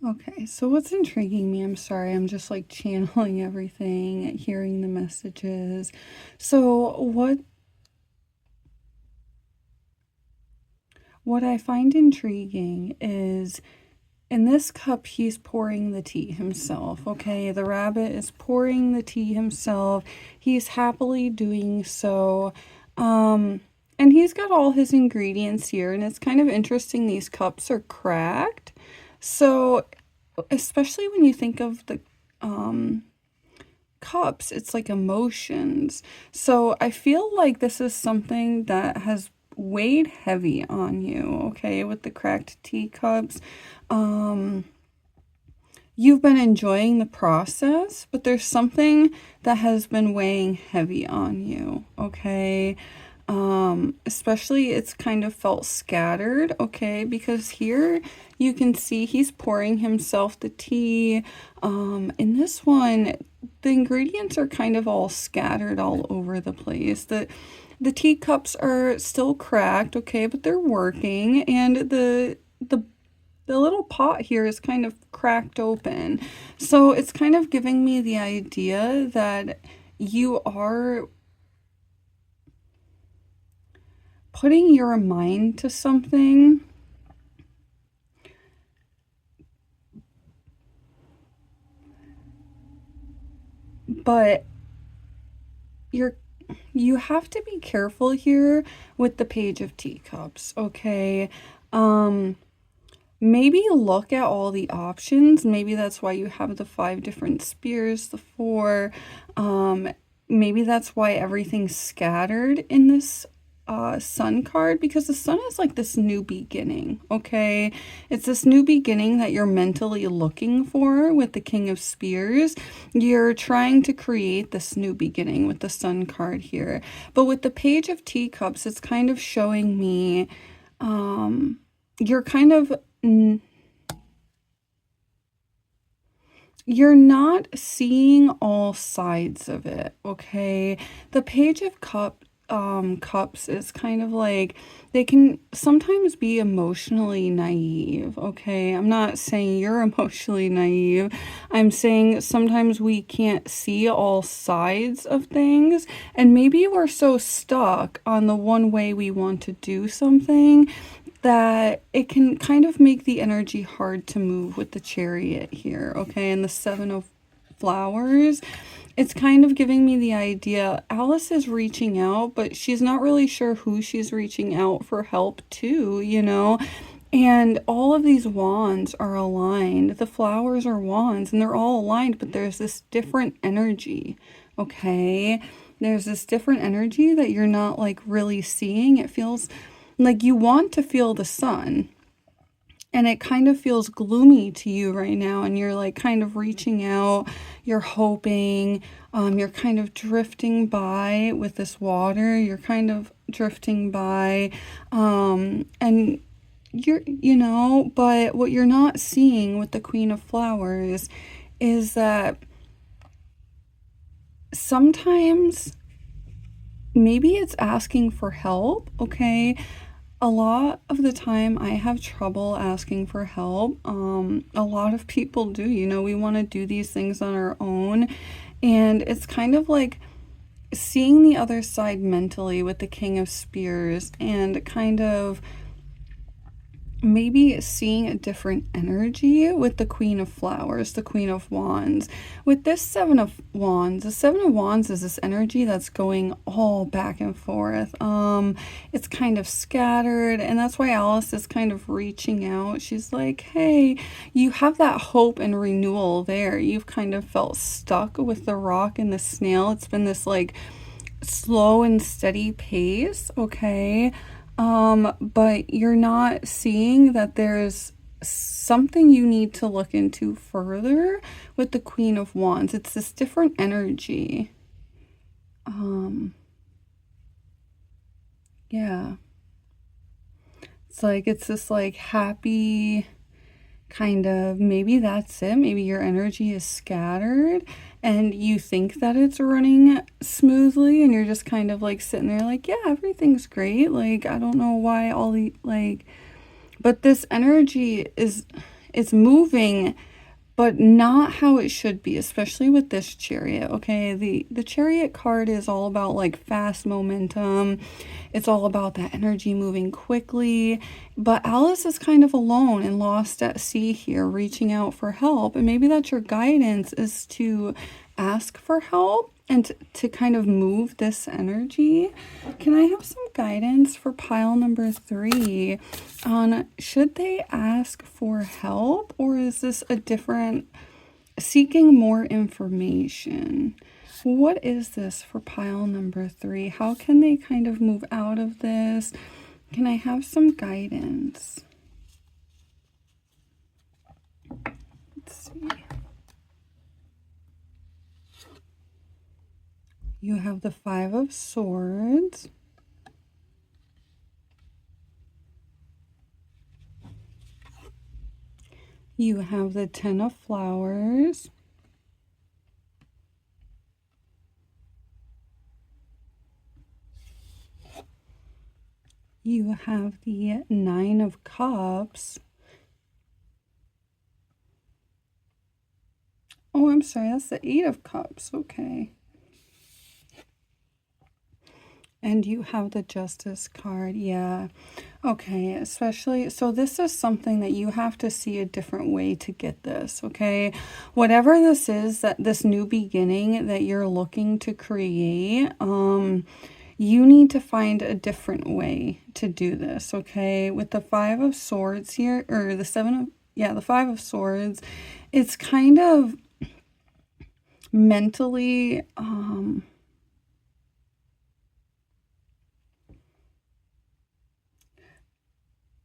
Okay, so what's intriguing me, I'm sorry, I'm just like channeling everything, hearing the messages. So what I find intriguing is in this cup, he's pouring the tea himself, okay? The rabbit is pouring the tea himself. He's happily doing so. And he's got all his ingredients here, and it's kind of interesting these cups are cracked. So, especially when you think of the cups, it's like emotions. So I feel like this is something that has weighed heavy on you, okay, with the cracked teacups. You've been enjoying the process, but there's something that has been weighing heavy on you, okay? Especially it's kind of felt scattered, okay, because here you can see he's pouring himself the tea. In this one, the ingredients are kind of all scattered all over the place. The teacups are still cracked, okay, but they're working, and the little pot here is kind of cracked open. So it's kind of giving me the idea that you are putting your mind to something, but you have to be careful here with the Page of Teacups, okay? Maybe look at all the options. Maybe that's why you have the 5 different spears, the 4. Maybe that's why everything's scattered in this sun card, because the sun is like this new beginning, okay? It's this new beginning that you're mentally looking for with the King of Spears. You're trying to create this new beginning with the sun card here. But with the Page of Teacups, it's kind of showing me you're kind of you're not seeing all sides of it, okay? The Page of Cups is kind of like, they can sometimes be emotionally naive, okay? I'm not saying you're emotionally naive. I'm saying sometimes we can't see all sides of things, and maybe we're so stuck on the one way we want to do something that it can kind of make the energy hard to move with the Chariot here, okay? And the 7 of Flowers, it's kind of giving me the idea Alice is reaching out, but she's not really sure who she's reaching out for help to, you know? And all of these wands are aligned. The flowers are wands, and they're all aligned, but there's this different energy, okay? There's this different energy that you're not like really seeing. It feels like you want to feel the sun, and it kind of feels gloomy to you right now, and you're like kind of reaching out, you're hoping, you're kind of drifting by with this water, you're kind of drifting by, and but what you're not seeing with the Queen of Flowers is that sometimes maybe it's asking for help, okay? A lot of the time I have trouble asking for help. A lot of people do, we want to do these things on our own. And it's kind of like seeing the other side mentally with the King of Spears, and kind of maybe seeing a different energy with the Queen of Flowers, the Queen of Wands. With this Seven of Wands, the Seven of Wands is this energy that's going all back and forth. It's kind of scattered, and that's why Alice is kind of reaching out. She's like, hey, you have that hope and renewal there. You've kind of felt stuck with the rock and the snail. It's been this like slow and steady pace, okay? But you're not seeing that there's something you need to look into further with the Queen of Wands. It's this different energy. Yeah. It's this like happy kind of, maybe that's it. Maybe your energy is scattered and you think that it's running smoothly, and you're just kind of like sitting there like, yeah, everything's great. Like, I don't know why all the like, but this energy is moving, but not how it should be, especially with this Chariot, okay? The Chariot card is all about like fast momentum. It's all about that energy moving quickly. But Alice is kind of alone and lost at sea here, reaching out for help. And maybe that's your guidance, is to ask for help and to kind of move this energy. Can I have some guidance for pile number 3 on, should they ask for help, or is this a different, seeking more information? What is this for pile number 3? How can they kind of move out of this? Can I have some guidance? Let's see. You have the Five of Swords. You have the Ten of Flowers. You have the Nine of Cups. Oh, I'm sorry, that's the Eight of Cups. Okay. And you have the Justice card. Yeah. Okay. Especially, so this is something that you have to see a different way to get this. Okay. Whatever this is, that this new beginning that you're looking to create, you need to find a different way to do this. Okay. With the Five of Swords here, or the the Five of Swords, it's kind of mentally,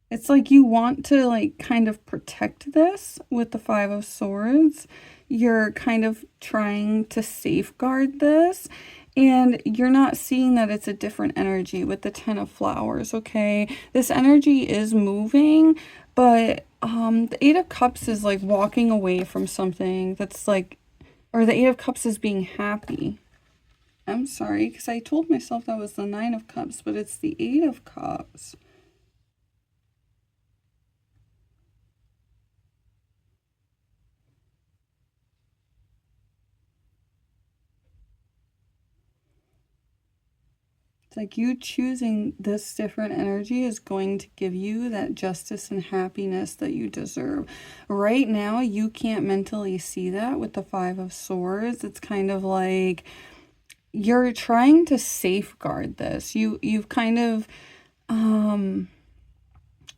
it's like you want to like kind of protect this with the Five of Swords. You're kind of trying to safeguard this, and you're not seeing that it's a different energy with the Ten of Flowers, okay? This energy is moving, but the Eight of Cups is like walking away from something that's like, or the Eight of Cups is being happy. I'm sorry, because I told myself that was the Nine of Cups, but it's the Eight of Cups. It's like you choosing this different energy is going to give you that justice and happiness that you deserve. Right now, you can't mentally see that with the Five of Swords. It's kind of like you're trying to safeguard this. You've kind of,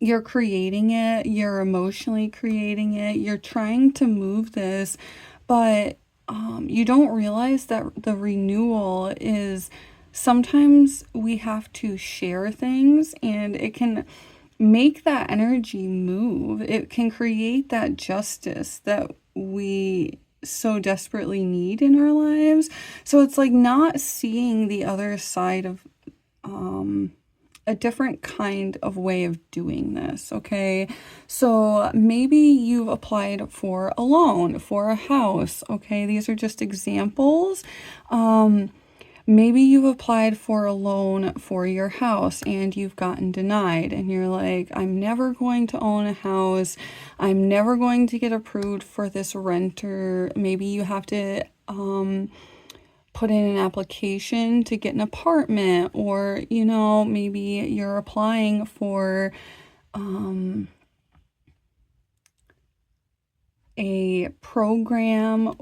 you're creating it. You're emotionally creating it. You're trying to move this, but you don't realize that the renewal is, sometimes we have to share things, and it can make that energy move. It can create that justice that we so desperately need in our lives. So it's like not seeing the other side of a different kind of way of doing this, okay? So maybe you've applied for a loan, for a house, okay? These are just examples. Maybe you've applied for a loan for your house and you've gotten denied, and you're like, I'm never going to own a house. I'm never going to get approved for this renter. Maybe you have to put in an application to get an apartment, or, you know, maybe you're applying for a program.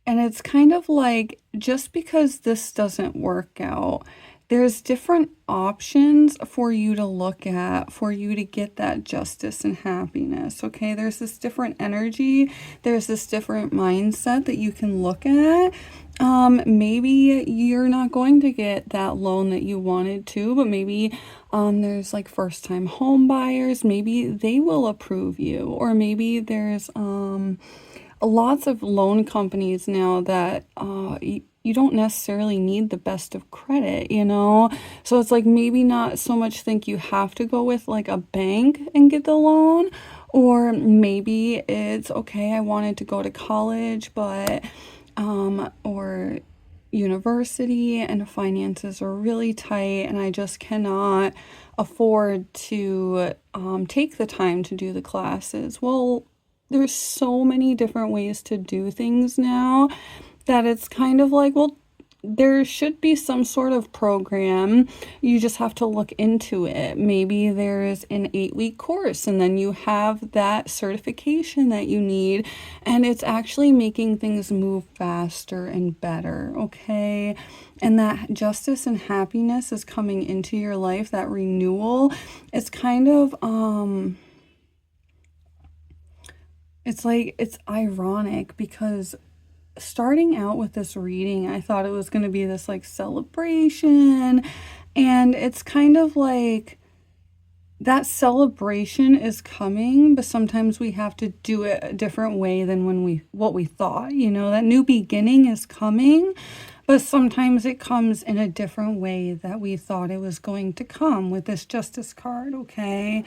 And it's kind of like, just because this doesn't work out, there's different options for you to look at, for you to get that justice and happiness, okay? There's this different energy. There's this different mindset that you can look at. Maybe you're not going to get that loan that you wanted to, but maybe there's like first-time home buyers. Maybe they will approve you, or maybe there's lots of loan companies now that you don't necessarily need the best of credit, you know? So it's like, maybe not so much think you have to go with like a bank and get the loan, or maybe it's, okay, I wanted to go to college, but or university, and finances are really tight and I just cannot afford to take the time to do the classes. Well, there's so many different ways to do things now that it's kind of like, well, there should be some sort of program. You just have to look into it. Maybe there's an 8-week course, and then you have that certification that you need, and it's actually making things move faster and better, okay? And that justice and happiness is coming into your life, that renewal. It's kind of, it's like, it's ironic because starting out with this reading, I thought it was going to be this like celebration, and it's kind of like that celebration is coming, but sometimes we have to do it a different way than what we thought. You know, that new beginning is coming, but sometimes it comes in a different way that we thought it was going to come with this Justice card, okay?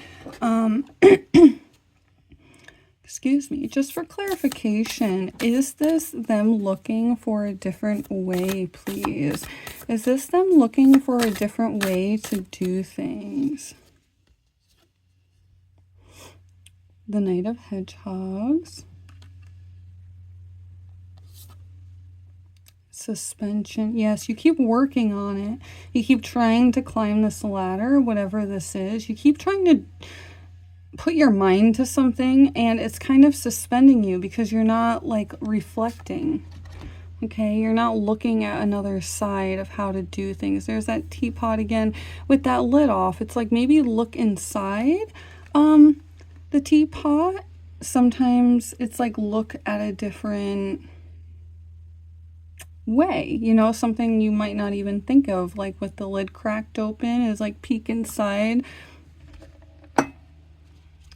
Excuse me, just for clarification, is this them looking for a different way, please? Is this them looking for a different way to do things? The Knight of Hedgehogs. Suspension. Yes, you keep working on it. You keep trying to climb this ladder, whatever this is. You keep trying to put your mind to something, and it's kind of suspending you because you're not like reflecting, okay? You're not looking at another side of how to do things. There's that teapot again with that lid off. It's like, maybe look inside the teapot. Sometimes it's like, look at a different way, you know, something you might not even think of, like with the lid cracked open, is like peek inside.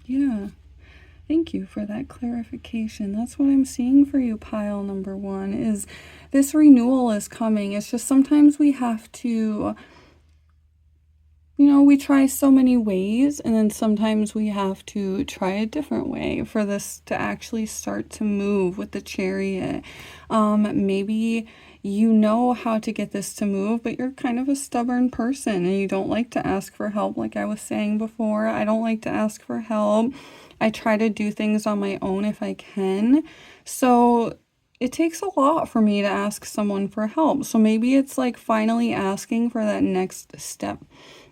Yeah, thank you for that clarification. That's what I'm seeing for you, pile number 1, is this renewal is coming. It's just sometimes we have to, you know, we try so many ways, and then sometimes we have to try a different way for this to actually start to move with the Chariot. Maybe you know how to get this to move, but you're kind of a stubborn person and you don't like to ask for help. Like I was saying before, I don't like to ask for help. I try to do things on my own if I can. So it takes a lot for me to ask someone for help. So maybe it's like finally asking for that next step,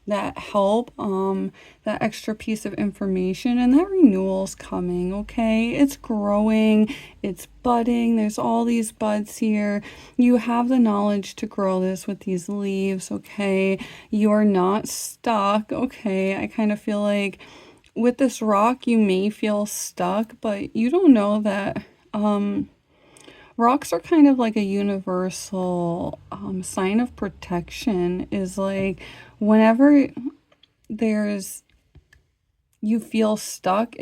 that help, that extra piece of information, and that renewal's coming, okay? It's growing, it's budding, there's all these buds here. You have the knowledge to grow this with these leaves, okay? You're not stuck, okay? I kind of feel like with this rock, you may feel stuck, but you don't know that, rocks are kind of like a universal sign of protection. Is like, whenever you feel stuck,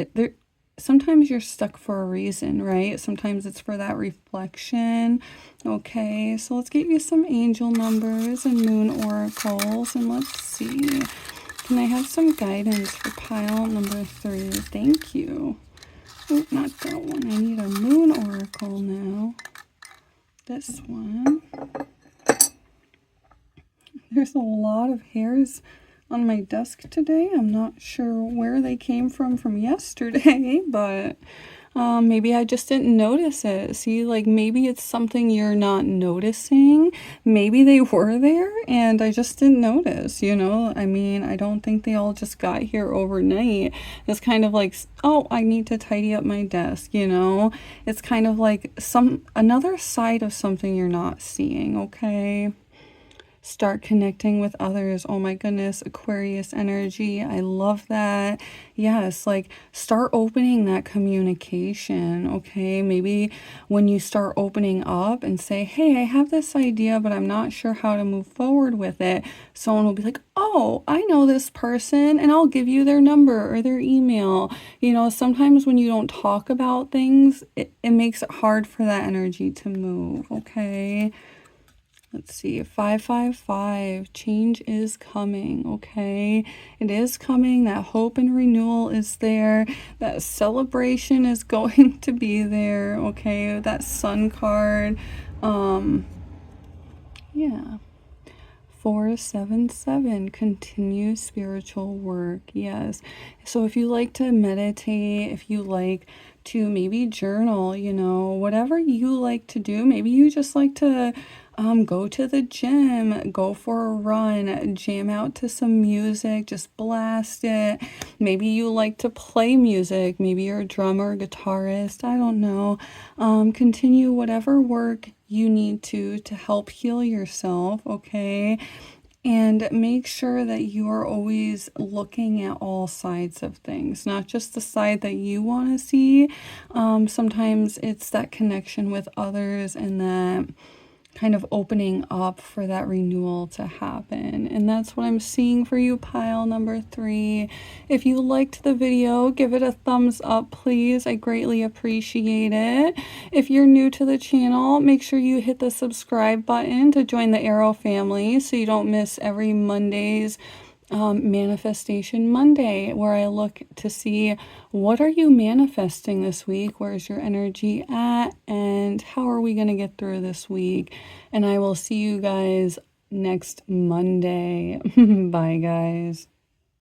sometimes you're stuck for a reason, right? Sometimes it's for that reflection. Okay, so let's get you some angel numbers and moon oracles, and let's see. Can I have some guidance for pile number 3? Thank you. Oh, not that one. I need a moon oracle now. This one. There's a lot of hairs on my desk today. I'm not sure where they came from yesterday, but Maybe I just didn't notice it. See, like maybe it's something you're not noticing. Maybe they were there and I just didn't notice, you know? I mean, I don't think they all just got here overnight. It's kind of like, oh, I need to tidy up my desk, you know? It's kind of like another side of something you're not seeing, okay? Start connecting with others. Oh my goodness, Aquarius energy. I love that. Yes, like start opening that communication, okay? Maybe when you start opening up and say, hey, I have this idea, but I'm not sure how to move forward with it. Someone will be like, oh, I know this person, and I'll give you their number or their email. You know, sometimes when you don't talk about things, it makes it hard for that energy to move, okay? Let's see, 555, change is coming, okay? It is coming, that hope and renewal is there, that celebration is going to be there, okay? That sun card, yeah. 477, continue spiritual work. Yes. So if you like to meditate, if you like to maybe journal, you know, whatever you like to do, maybe you just like to go to the gym, go for a run, jam out to some music, just blast it. Maybe you like to play music. Maybe you're a drummer, guitarist. I don't know. Continue whatever work you need to help heal yourself, okay? And make sure that you are always looking at all sides of things, not just the side that you want to see. Sometimes it's that connection with others and that kind of opening up for that renewal to happen. And that's what I'm seeing for you, pile number 3. If you liked the video, give it a thumbs up, please. I greatly appreciate it. If you're new to the channel, make sure you hit the subscribe button to join the Arrow family so you don't miss every Monday's Manifestation Monday, where I look to see what are you manifesting this week, where's your energy at, and how are we going to get through this week. And I will see you guys next Monday. Bye guys.